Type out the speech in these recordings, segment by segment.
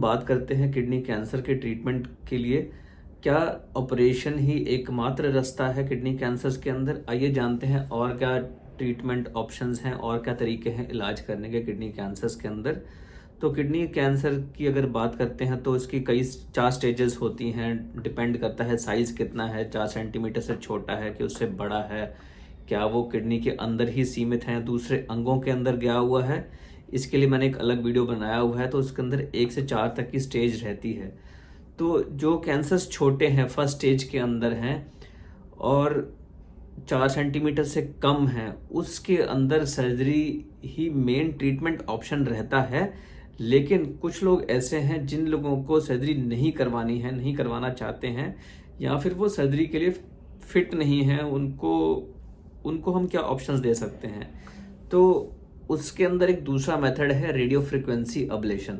बात करते हैं किडनी कैंसर के ट्रीटमेंट के लिए। क्या ऑपरेशन ही एकमात्र रास्ता है किडनी कैंसर के अंदर? आइए जानते हैं और क्या ट्रीटमेंट ऑप्शंस हैं और क्या तरीके हैं इलाज करने के किडनी कैंसर के अंदर। तो किडनी कैंसर की अगर बात करते हैं तो इसकी कई 4 स्टेजेस होती हैं। डिपेंड करता है साइज कितना है, 4 सेंटीमीटर से छोटा है कि उससे बड़ा है, क्या वो किडनी के अंदर ही सीमित है, दूसरे अंगों के अंदर गया हुआ है। इसके लिए मैंने एक अलग वीडियो बनाया हुआ है। तो उसके अंदर 1 से 4 तक की स्टेज रहती है। तो जो कैंसर्स छोटे हैं, फर्स्ट स्टेज के अंदर हैं और 4 सेंटीमीटर से कम है, उसके अंदर सर्जरी ही मेन ट्रीटमेंट ऑप्शन रहता है। लेकिन कुछ लोग ऐसे हैं जिन लोगों को सर्जरी नहीं करवानी है, नहीं करवाना चाहते हैं, या फिर वो सर्जरी के लिए फिट नहीं है, उनको हम क्या ऑप्शंस दे सकते हैं? तो उसके अंदर एक दूसरा मेथड है रेडियो फ्रिक्वेंसी अब्लेशन।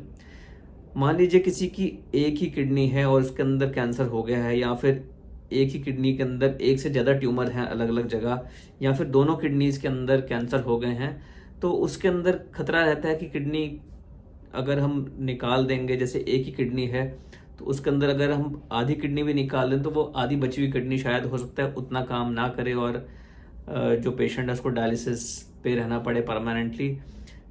मान लीजिए किसी की एक ही किडनी है और उसके अंदर कैंसर हो गया है, या फिर एक ही किडनी के अंदर एक से ज़्यादा ट्यूमर हैं अलग अलग जगह, या फिर दोनों किडनीज के अंदर कैंसर हो गए हैं। तो उसके अंदर खतरा रहता है कि किडनी अगर हम निकाल देंगे, जैसे एक ही किडनी है तो उसके अंदर अगर हम आधी किडनी भी निकाल दें तो वो आधी बची हुई किडनी शायद हो सकता है उतना काम ना करे और जो पेशेंट है उसको डायलिसिस पे रहना पड़े परमानेंटली।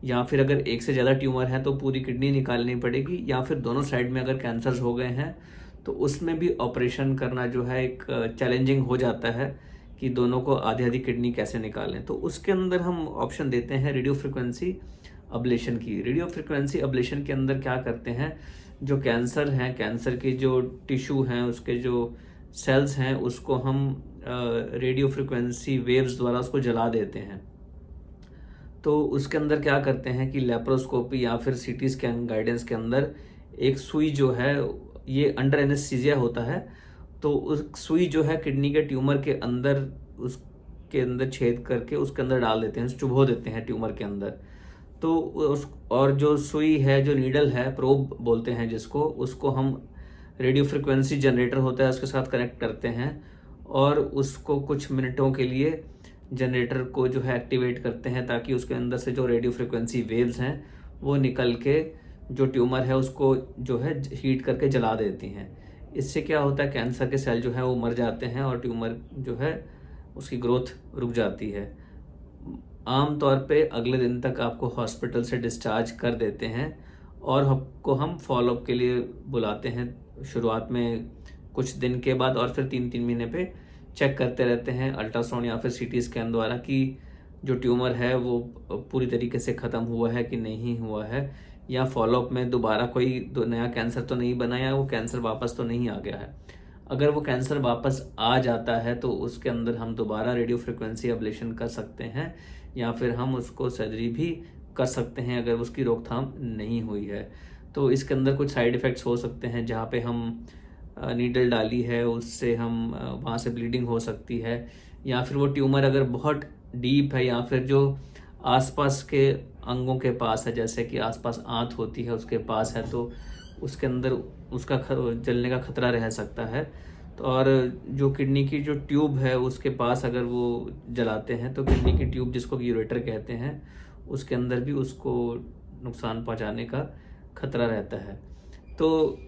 या फिर अगर एक से ज़्यादा ट्यूमर है तो पूरी किडनी निकालनी पड़ेगी, या फिर दोनों साइड में अगर कैंसर्स हो गए हैं तो उसमें भी ऑपरेशन करना जो है एक चैलेंजिंग हो जाता है कि दोनों को आधी आधी किडनी कैसे निकालें। तो उसके अंदर हम ऑप्शन देते हैं रेडियो फ्रिक्वेंसी अब्लेशन की। रेडियो फ्रिक्वेंसी अब्लेशन के अंदर क्या करते हैं, जो कैंसर हैं, कैंसर के जो टिश्यू हैं, उसके जो सेल्स हैं, उसको हम रेडियो फ्रिक्वेंसी वेव्स द्वारा उसको जला देते हैं। तो उसके अंदर क्या करते हैं कि लेप्रोस्कोपी या फिर सीटी स्कैन गाइडेंस के अंदर एक सुई जो है, ये अंडर एनेस्थीसिया होता है, तो उस सुई जो है किडनी के ट्यूमर के अंदर, उसके अंदर छेद करके उसके अंदर डाल देते हैं, चुभो देते हैं ट्यूमर के अंदर। तो उस और जो सुई है, जो नीडल है, प्रोब बोलते हैं जिसको, उसको हम रेडियो फ्रिक्वेंसी जनरेटर होता है उसके साथ कनेक्ट करते हैं और उसको कुछ मिनटों के लिए जनरेटर को जो है एक्टिवेट करते हैं, ताकि उसके अंदर से जो रेडियो फ्रिक्वेंसी वेव्स हैं वो निकल के जो ट्यूमर है उसको जो है हीट करके जला देती हैं। इससे क्या होता है, कैंसर के सेल जो है वो मर जाते हैं और ट्यूमर जो है उसकी ग्रोथ रुक जाती है। आम तौर पे अगले दिन तक आपको हॉस्पिटल से डिस्चार्ज कर देते हैं और आपको हम फॉलोअप के लिए बुलाते हैं शुरुआत में कुछ दिन के बाद, और फिर 3-3 महीने पे चेक करते रहते हैं अल्ट्रासाउंड या फिर सीटी स्कैन द्वारा कि जो ट्यूमर है वो पूरी तरीके से ख़त्म हुआ है कि नहीं हुआ है, या फॉलोअप में दोबारा कोई नया कैंसर तो नहीं बना, या वो कैंसर वापस तो नहीं आ गया है। अगर वो कैंसर वापस आ जाता है तो उसके अंदर हम दोबारा रेडियो फ्रिक्वेंसी अब्लेशन कर सकते हैं, या फिर हम उसको सर्जरी भी कर सकते हैं अगर उसकी रोकथाम नहीं हुई है। तो इसके अंदर कुछ साइड इफ़ेक्ट्स हो सकते हैं, जहाँ पे हम नीडल डाली है उससे हम वहाँ से ब्लीडिंग हो सकती है, या फिर वो ट्यूमर अगर बहुत डीप है, या फिर जो आसपास के अंगों के पास है, जैसे कि आसपास आंत होती है उसके पास है, तो उसके अंदर उसका जलने का खतरा रह सकता है। तो और जो किडनी की जो ट्यूब है उसके पास अगर वो जलाते हैं तो किडनी की ट्यूब, जिसको यूरेटर कहते हैं, उसके अंदर भी उसको नुकसान पहुंचाने का खतरा रहता है। तो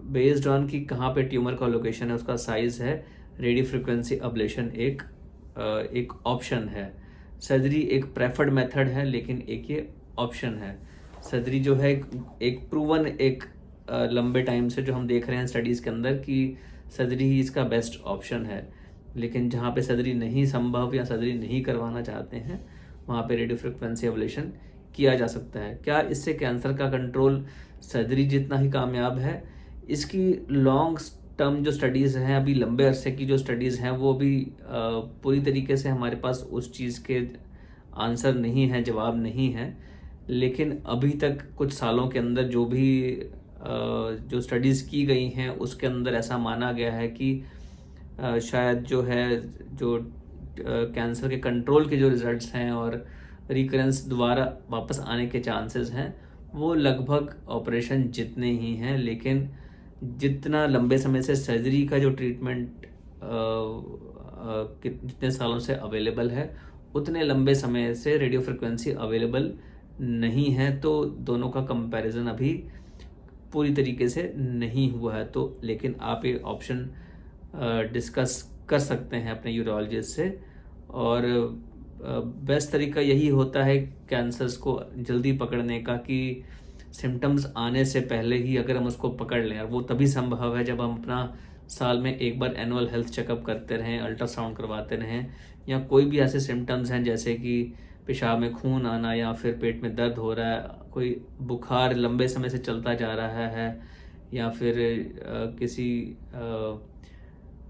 बेस्ड ऑन कि कहाँ पे ट्यूमर का लोकेशन है, उसका साइज है, रेडियो फ्रिक्वेंसी अब्लेशन एक ऑप्शन है। सर्जरी एक प्रेफर्ड मेथड है, लेकिन एक ये ऑप्शन है। सर्जरी जो है एक प्रूवन, एक लंबे टाइम से जो हम देख रहे हैं स्टडीज़ के अंदर कि सर्जरी ही इसका बेस्ट ऑप्शन है। लेकिन जहाँ पे सर्जरी नहीं संभव या सर्जरी नहीं करवाना चाहते हैं, वहाँ पे रेडियो फ्रिक्वेंसी अब्लेशन किया जा सकता है। क्या इससे कैंसर का कंट्रोल सर्जरी जितना ही कामयाब है? इसकी लॉन्ग टर्म जो स्टडीज़ हैं, अभी लंबे अरसे की जो स्टडीज़ हैं, वो भी पूरी तरीके से हमारे पास उस चीज़ के आंसर नहीं है, जवाब नहीं है। लेकिन अभी तक कुछ सालों के अंदर जो भी जो स्टडीज़ की गई हैं उसके अंदर ऐसा माना गया है कि शायद जो है, जो कैंसर के कंट्रोल के जो रिजल्ट्स हैं और रिकरेंस दोबारा वापस आने के चांसेस हैं, वो लगभग ऑपरेशन जितने ही हैं। लेकिन जितना लंबे समय से सर्जरी का जो ट्रीटमेंट जितने सालों से अवेलेबल है, उतने लंबे समय से रेडियो फ्रिक्वेंसी अवेलेबल नहीं है। तो दोनों का कंपैरिजन अभी पूरी तरीके से नहीं हुआ है, तो लेकिन आप ये ऑप्शन डिस्कस कर सकते हैं अपने यूरोलॉजिस्ट से। और बेस्ट तरीका यही होता है कैंसर्स को जल्दी पकड़ने का कि सिम्टम्स आने से पहले ही अगर हम उसको पकड़ लें, और वो तभी संभव है जब हम अपना साल में एक बार एनुअल हेल्थ चेकअप करते रहें, अल्ट्रासाउंड करवाते रहें, या कोई भी ऐसे सिम्टम्स हैं जैसे कि पेशाब में खून आना या फिर पेट में दर्द हो रहा है, कोई बुखार लंबे समय से चलता जा रहा है, या फिर किसी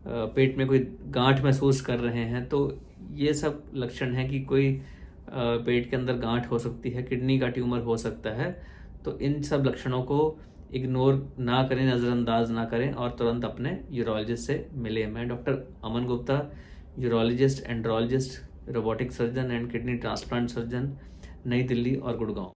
पेट में कोई गांठ महसूस कर रहे हैं, तो ये सब लक्षण हैं कि कोई पेट के अंदर गांठ हो सकती है, किडनी का ट्यूमर हो सकता है। तो इन सब लक्षणों को इग्नोर ना करें, नज़रअंदाज ना करें और तुरंत अपने यूरोलॉजिस्ट से मिलें। मैं doctor Aman Gupta, urologist, andrologist, robotic surgeon and kidney transplant surgeon, नई दिल्ली और गुड़गांव।